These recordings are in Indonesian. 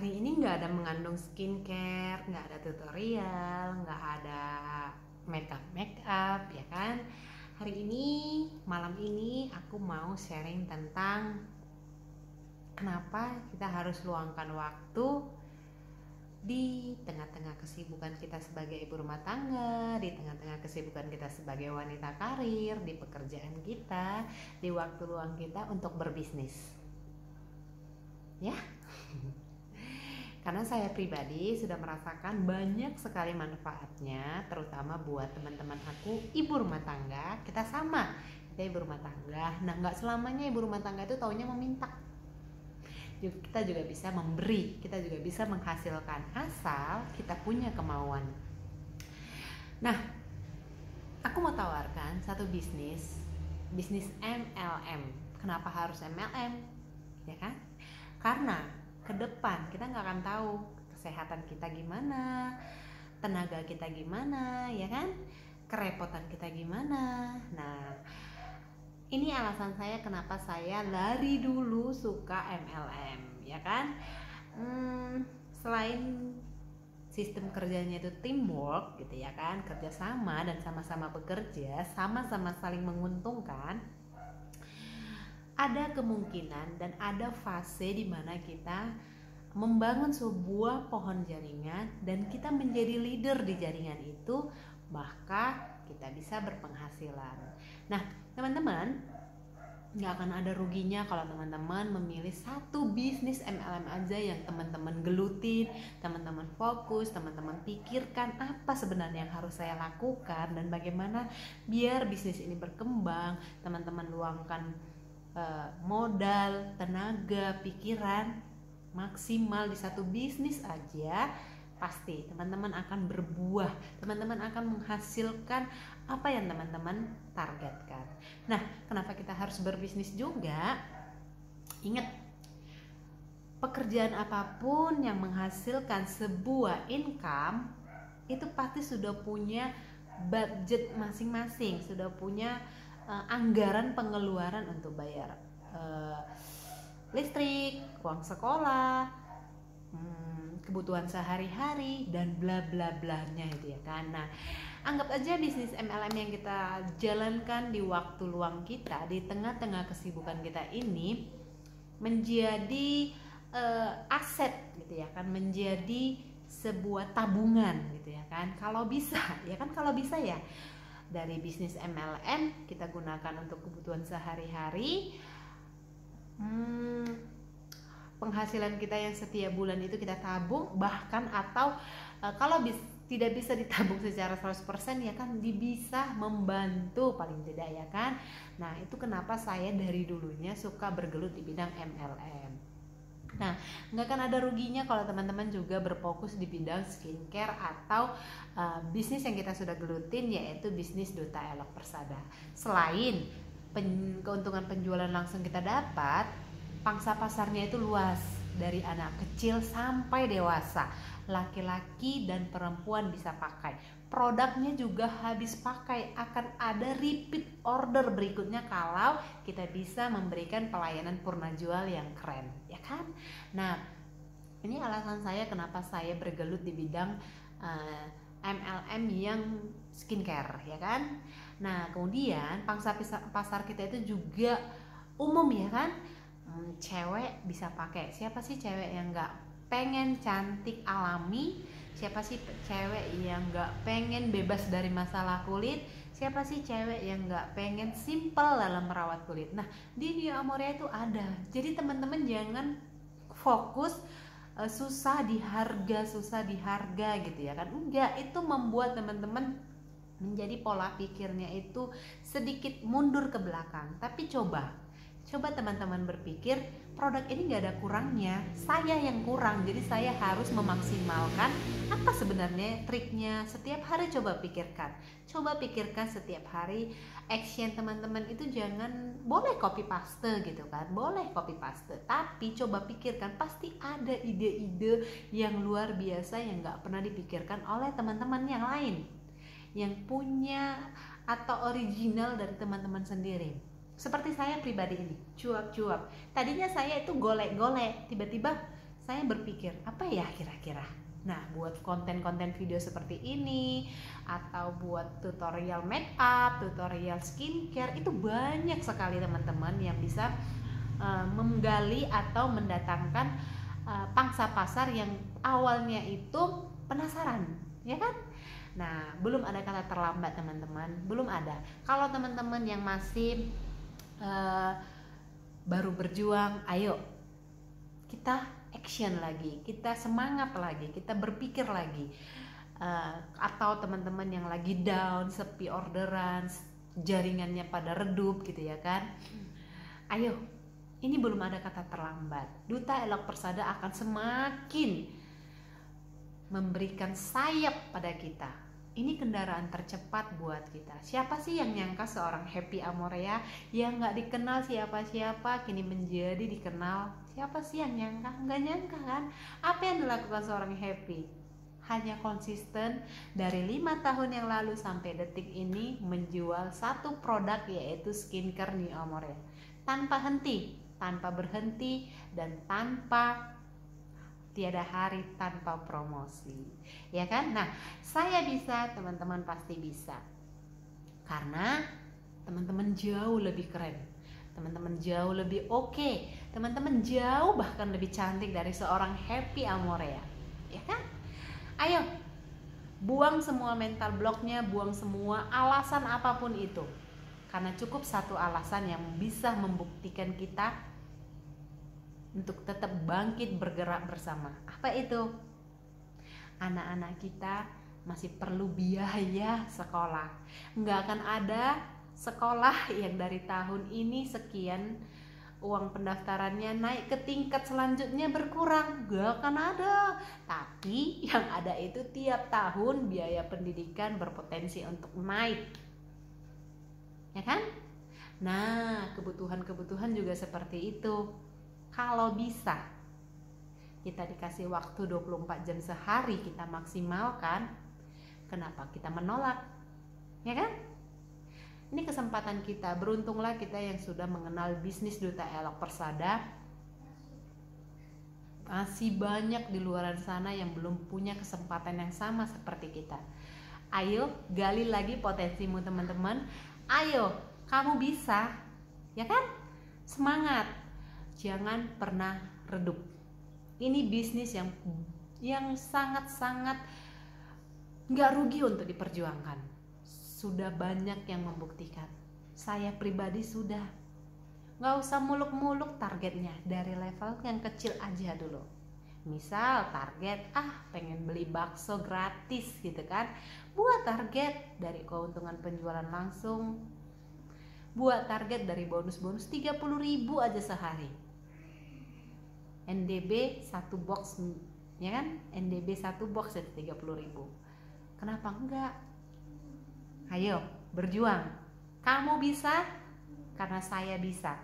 Hari ini nggak ada mengandung skincare, nggak ada tutorial, nggak ada make up ya kan. Hari ini, malam ini aku mau sharing tentang kenapa kita harus luangkan waktu di tengah-tengah kesibukan kita sebagai ibu rumah tangga, di tengah-tengah kesibukan kita sebagai wanita karir, di pekerjaan kita, di waktu luang kita untuk berbisnis. Ya. Karena saya pribadi sudah merasakan banyak sekali manfaatnya, terutama buat teman-teman aku ibu rumah tangga. Kita sama, kita ibu rumah tangga. Nah, nggak selamanya ibu rumah tangga itu taunya meminta. Kita juga bisa memberi, kita juga bisa menghasilkan, asal kita punya kemauan. Nah, aku mau tawarkan satu bisnis MLM. Kenapa harus MLM? Ya kan? Karena ke depan kita nggak akan tahu kesehatan kita gimana, tenaga kita gimana, ya kan, kerepotan kita gimana. Nah, ini alasan saya kenapa saya dari dulu suka MLM, ya kan. Selain sistem kerjanya itu teamwork gitu ya kan, kerjasama dan sama-sama bekerja, sama-sama saling menguntungkan, ada kemungkinan dan ada fase di mana kita membangun sebuah pohon jaringan dan kita menjadi leader di jaringan itu, maka kita bisa berpenghasilan. Nah, teman-teman, nggak akan ada ruginya kalau teman-teman memilih satu bisnis MLM aja yang teman-teman gelutin, teman-teman fokus, teman-teman pikirkan apa sebenarnya yang harus saya lakukan dan bagaimana biar bisnis ini berkembang. Teman-teman luangkan modal, tenaga, pikiran maksimal di satu bisnis aja, pasti teman-teman akan berbuah, teman-teman akan menghasilkan apa yang teman-teman targetkan. Nah, kenapa kita harus berbisnis juga? Ingat, pekerjaan apapun yang menghasilkan sebuah income itu pasti sudah punya budget masing-masing, sudah punya anggaran pengeluaran untuk bayar listrik, uang sekolah, kebutuhan sehari-hari dan bla bla blanya itu ya kan. Nah, anggap aja bisnis MLM yang kita jalankan di waktu luang kita, di tengah-tengah kesibukan kita ini menjadi aset gitu ya kan, menjadi sebuah tabungan gitu ya kan. Kalau bisa ya kan, kalau bisa ya dari bisnis MLM kita gunakan untuk kebutuhan sehari-hari. Penghasilan kita yang setiap bulan itu kita tabung, bahkan atau kalau tidak bisa ditabung secara 100% ya kan, bisa membantu paling tidak ya kan. Nah, itu kenapa saya dari dulunya suka bergelut di bidang MLM. Nah, nggak akan ada ruginya kalau teman-teman juga berfokus di bidang skincare atau bisnis yang kita sudah gelutin, yaitu bisnis Duta Elok Persada. Selain keuntungan penjualan langsung kita dapat, pangsa pasarnya itu luas, dari anak kecil sampai dewasa, laki-laki dan perempuan bisa pakai. Produknya juga habis pakai, akan ada repeat order berikutnya kalau kita bisa memberikan pelayanan purna jual yang keren, ya kan? Nah, ini alasan saya kenapa saya bergelut di bidang MLM yang skincare, ya kan? Nah, kemudian pangsa pasar kita itu juga umum ya kan? Cewek bisa pakai. Siapa sih cewek yang nggak pengen cantik alami? Siapa sih cewek yang nggak pengen bebas dari masalah kulit? Siapa sih cewek yang nggak pengen simple dalam merawat kulit? Nah, di New Amoria itu ada. Jadi teman-teman jangan fokus susah di harga gitu ya kan. Enggak, itu membuat teman-teman menjadi pola pikirnya itu sedikit mundur ke belakang. Tapi coba teman-teman berpikir, produk ini gak ada kurangnya, saya yang kurang, jadi saya harus memaksimalkan apa sebenarnya triknya. Setiap hari coba pikirkan setiap hari. Action teman-teman itu jangan, boleh copy paste gitu kan, boleh copy paste, tapi coba pikirkan, pasti ada ide-ide yang luar biasa yang gak pernah dipikirkan oleh teman-teman yang lain, yang punya atau original dari teman-teman sendiri. Seperti saya pribadi ini, cuap-cuap. Tadinya saya itu golek-golek, tiba-tiba saya berpikir apa ya kira-kira. Nah, buat konten-konten video seperti ini atau buat tutorial make up, tutorial skincare, itu banyak sekali teman-teman yang bisa menggali atau mendatangkan pangsa pasar yang awalnya itu penasaran, ya kan? Nah, belum ada kata terlambat teman-teman, belum ada. Kalau teman-teman yang masih baru berjuang, ayo kita action lagi, kita semangat lagi, kita berpikir lagi. Atau teman-teman yang lagi down, sepi orderan, jaringannya pada redup gitu ya kan, ayo, ini belum ada kata terlambat. Duta Elok Persada akan semakin memberikan sayap pada kita. Ini kendaraan tercepat buat kita. Siapa sih yang nyangka seorang Happy Amorea yang gak dikenal siapa-siapa kini menjadi dikenal? Siapa sih yang nyangka? Gak nyangka kan? Apa yang dilakukan seorang Happy? Hanya konsisten dari 5 tahun yang lalu sampai detik ini menjual satu produk, yaitu skincare New Amorea. Tanpa henti, tanpa berhenti, dan tiada hari tanpa promosi, ya kan? Nah, saya bisa, teman-teman pasti bisa, karena teman-teman jauh lebih keren, teman-teman jauh lebih oke, teman-teman jauh bahkan lebih cantik dari seorang Happy Amorea, ya kan? Ayo, buang semua mental blocknya, buang semua alasan apapun itu, karena cukup satu alasan yang bisa membuktikan kita untuk tetap bangkit bergerak bersama. Apa itu? Anak-anak kita masih perlu biaya sekolah. Nggak akan ada sekolah yang dari tahun ini sekian uang pendaftarannya naik ke tingkat selanjutnya berkurang. Nggak akan ada. Tapi yang ada itu tiap tahun biaya pendidikan berpotensi untuk naik, ya kan? Nah, kebutuhan-kebutuhan juga seperti itu. Kalau bisa kita dikasih waktu 24 jam sehari kita maksimalkan, kenapa kita menolak? Ya kan? Ini kesempatan kita, beruntunglah kita yang sudah mengenal bisnis Duta Elok Persada. Masih banyak di luar sana yang belum punya kesempatan yang sama seperti kita. Ayo, gali lagi potensimu teman-teman. Ayo, kamu bisa. Ya kan? Semangat. Jangan pernah redup. Ini bisnis yang sangat-sangat nggak rugi untuk diperjuangkan. Sudah banyak yang membuktikan. Saya pribadi sudah. Nggak usah muluk-muluk targetnya, dari level yang kecil aja dulu. Misal target, pengen beli bakso gratis gitu kan. Buat target dari keuntungan penjualan langsung. Buat target dari bonus-bonus 30.000 aja sehari. NDB 1 box, ya kan? NDB 1 box itu 30.000. Kenapa enggak? Ayo, berjuang. Kamu bisa karena saya bisa.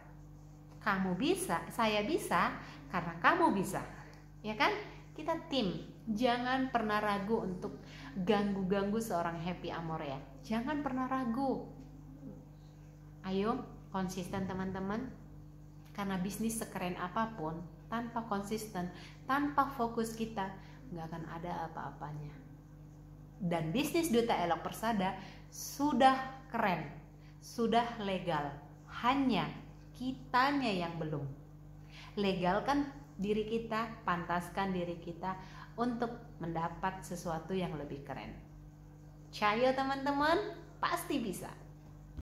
Kamu bisa, saya bisa karena kamu bisa. Ya kan? Kita tim. Jangan pernah ragu untuk ganggu-ganggu seorang Happy Amorea. Jangan pernah ragu. Ayo, konsisten teman-teman. Karena bisnis sekeren apapun, tanpa konsisten, tanpa fokus kita, nggak akan ada apa-apanya. Dan bisnis Duta Elok Persada sudah keren, sudah legal. Hanya kitanya yang belum. Legalkan diri kita, pantaskan diri kita untuk mendapat sesuatu yang lebih keren. Cayo teman-teman, pasti bisa.